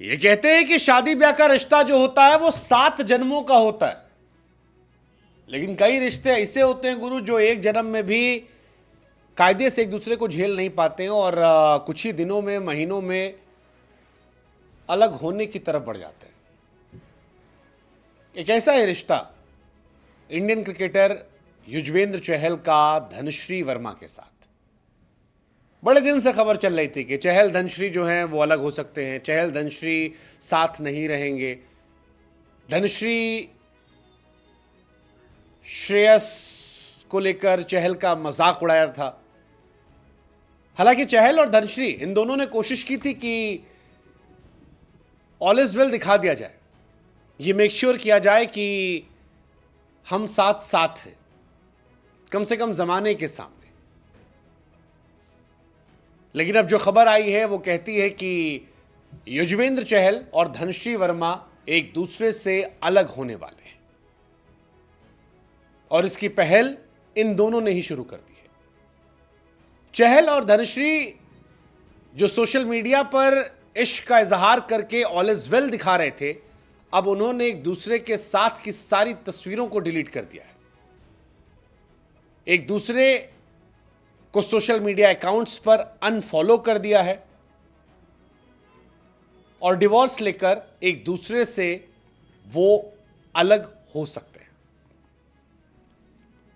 ये कहते हैं कि शादी ब्याह का रिश्ता जो होता है वो 7 जन्मों का होता है, लेकिन कई रिश्ते ऐसे होते हैं गुरु जो एक जन्म में भी कायदे से एक दूसरे को झेल नहीं पाते हैं और कुछ ही दिनों में, महीनों में अलग होने की तरफ बढ़ जाते हैं। एक ऐसा है रिश्ता इंडियन क्रिकेटर युजवेंद्र चहल का धनश्री वर्मा के साथ। बड़े दिन से खबर चल रही थी कि चहल धनश्री जो हैं वो अलग हो सकते हैं, चहल धनश्री साथ नहीं रहेंगे। धनश्री श्रेयस को लेकर चहल का मजाक उड़ाया था। हालांकि चहल और धनश्री इन दोनों ने कोशिश की थी कि ऑल इज वेल दिखा दिया जाए, ये मेक श्योर किया जाए कि हम साथ साथ हैं, कम से कम जमाने के सामने। लेकिन अब जो खबर आई है वो कहती है कि युजवेंद्र चहल और धनश्री वर्मा एक दूसरे से अलग होने वाले हैं और इसकी पहल इन दोनों ने ही शुरू कर दी है। चहल और धनश्री जो सोशल मीडिया पर इश्क का इजहार करके ऑल इज वेल दिखा रहे थे, अब उन्होंने एक दूसरे के साथ की सारी तस्वीरों को डिलीट कर दिया है। एक दूसरे को सोशल मीडिया अकाउंट्स पर अनफॉलो कर दिया है और डिवोर्स लेकर एक दूसरे से वो अलग हो सकते हैं।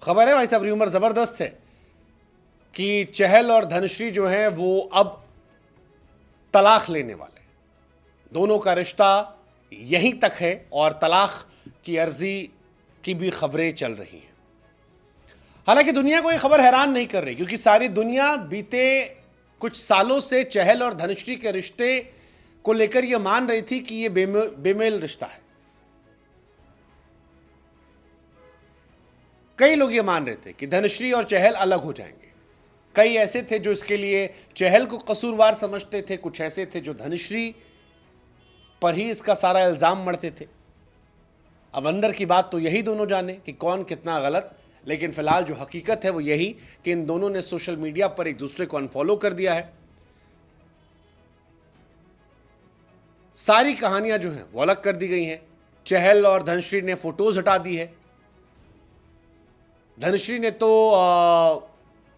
खबर है भाई साहब, र्यूमर जबरदस्त है कि चहल और धनश्री जो हैं वो अब तलाक लेने वाले हैं। दोनों का रिश्ता यहीं तक है और तलाक की अर्जी की भी खबरें चल रही हैं। हालांकि दुनिया को यह खबर हैरान नहीं कर रही, क्योंकि सारी दुनिया बीते कुछ सालों से चहल और धनश्री के रिश्ते को लेकर यह मान रही थी कि यह बेमेल रिश्ता है। कई लोग यह मान रहे थे कि धनश्री और चहल अलग हो जाएंगे। कई ऐसे थे जो इसके लिए चहल को कसूरवार समझते थे, कुछ ऐसे थे जो धनश्री पर ही इसका सारा इल्जाम मढ़ते थे। अब अंदर की बात तो यही दोनों जाने कि कौन कितना गलत, लेकिन फिलहाल जो हकीकत है वो यही कि इन दोनों ने सोशल मीडिया पर एक दूसरे को अनफॉलो कर दिया है। सारी कहानियां जो हैं वो अलग कर दी गई हैं। चहल और धनश्री ने फोटोज हटा दी है। धनश्री ने तो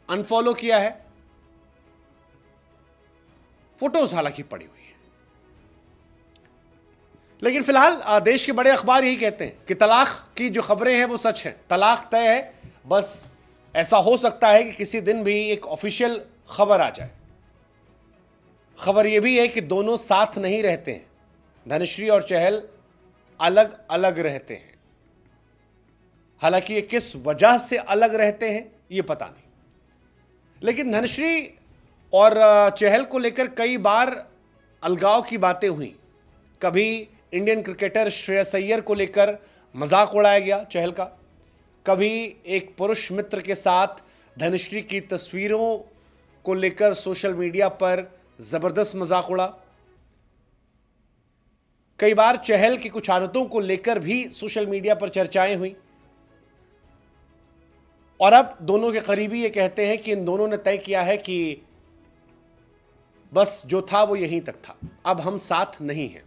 अनफॉलो किया है, फोटोज हालांकि पड़ी हुई है। लेकिन फिलहाल देश के बड़े अखबार यही कहते हैं कि तलाक की जो खबरें हैं वो सच हैं, तलाक तय है। बस ऐसा हो सकता है कि किसी दिन भी एक ऑफिशियल खबर आ जाए। खबर यह भी है कि दोनों साथ नहीं रहते हैं, धनश्री और चहल अलग अलग रहते हैं। हालांकि ये किस वजह से अलग रहते हैं ये पता नहीं, लेकिन धनश्री और चहल को लेकर कई बार अलगाव की बातें हुई। कभी इंडियन क्रिकेटर श्रेयस अय्यर को लेकर मजाक उड़ाया गया चहल का, कभी एक पुरुष मित्र के साथ धनश्री की तस्वीरों को लेकर सोशल मीडिया पर जबरदस्त मजाक उड़ा। कई बार चहल की कुछ आदतों को लेकर भी सोशल मीडिया पर चर्चाएं हुई और अब दोनों के करीबी ये कहते हैं कि इन दोनों ने तय किया है कि बस जो था वो यहीं तक था, अब हम साथ नहीं हैं।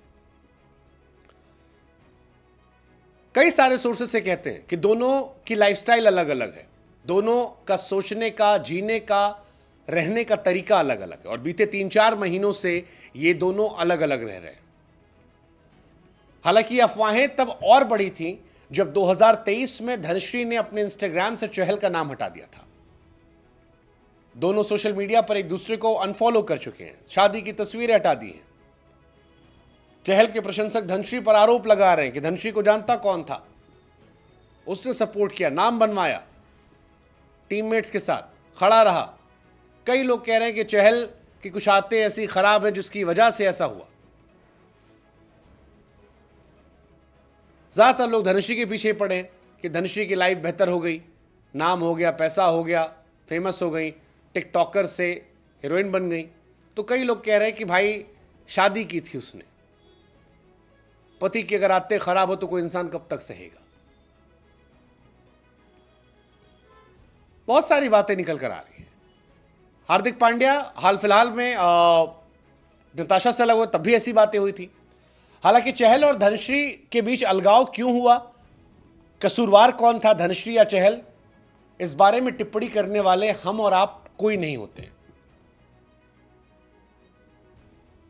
कई सारे सोर्सेस से कहते हैं कि दोनों की लाइफस्टाइल अलग अलग है, दोनों का सोचने का, जीने का, रहने का तरीका अलग अलग है और बीते 3-4 महीनों से ये दोनों अलग अलग रह रहे हैं। हालांकि अफवाहें तब और बढ़ी थी जब 2023 में धनश्री ने अपने इंस्टाग्राम से चहल का नाम हटा दिया था। दोनों सोशल मीडिया पर एक दूसरे को अनफॉलो कर चुके हैं, शादी की तस्वीरें हटा दी हैं। चहल के प्रशंसक धनश्री पर आरोप लगा रहे हैं कि धनश्री को जानता कौन था, उसने सपोर्ट किया, नाम बनवाया, टीममेट्स के साथ खड़ा रहा। कई लोग कह रहे हैं कि चहल की कुछ आदतें ऐसी खराब हैं जिसकी वजह से ऐसा हुआ। ज्यादातर लोग धनश्री के पीछे पड़े कि धनश्री की लाइफ बेहतर हो गई, नाम हो गया, पैसा हो गया, फेमस हो गई, टिकटॉकर से हीरोइन बन गई। तो कई लोग कह रहे हैं कि भाई शादी की थी उसने, पति की अगर आदतें खराब हो तो कोई इंसान कब तक सहेगा। बहुत सारी बातें निकल कर आ रही हैं। हार्दिक पांड्या हाल फिलहाल में नताशा से अलग हुए, तब भी ऐसी बातें हुई थी। हालांकि चहल और धनश्री के बीच अलगाव क्यों हुआ, कसूरवार कौन था, धनश्री या चहल, इस बारे में टिप्पणी करने वाले हम और आप कोई नहीं होते।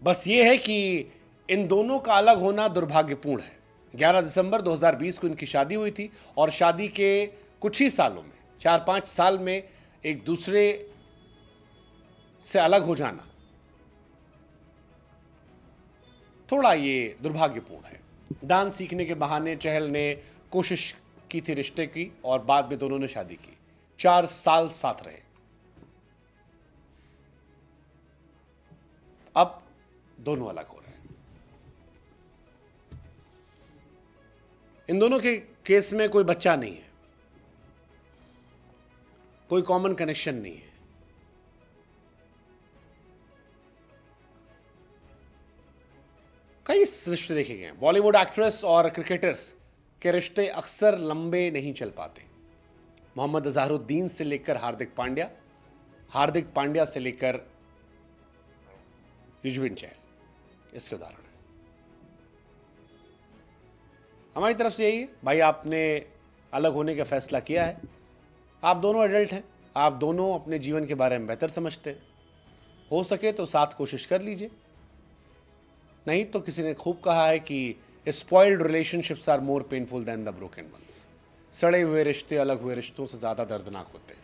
बस यह है कि इन दोनों का अलग होना दुर्भाग्यपूर्ण है। 11 दिसंबर 2020 को इनकी शादी हुई थी और शादी के कुछ ही सालों में, 4-5 साल में एक दूसरे से अलग हो जाना थोड़ा ये दुर्भाग्यपूर्ण है। डांस सीखने के बहाने चहल ने कोशिश की थी रिश्ते की और बाद में दोनों ने शादी की। 4 साल साथ रहे। अब दोनों अलग हो रहे हैं। इन दोनों के केस में कोई बच्चा नहीं है, कोई कॉमन कनेक्शन नहीं है। कई रिश्ते देखे गए हैं। बॉलीवुड एक्ट्रेस और क्रिकेटर्स के रिश्ते अक्सर लंबे नहीं चल पाते। मोहम्मद अजहरुद्दीन से लेकर हार्दिक पांड्या, हार्दिक पांड्या से लेकर युजवेंद्र चहल इसके उदाहरण है। हमारी तरफ से यही है भाई, आपने अलग होने का फैसला किया है। आप दोनों एडल्ट हैं, आप दोनों अपने जीवन के बारे में बेहतर समझते हैं। हो सके तो साथ कोशिश कर लीजिए, नहीं तो किसी ने खूब कहा है कि spoiled relationships are more painful than the broken ones. सड़े हुए रिश्ते अलग हुए रिश्तों से ज़्यादा दर्दनाक होते हैं।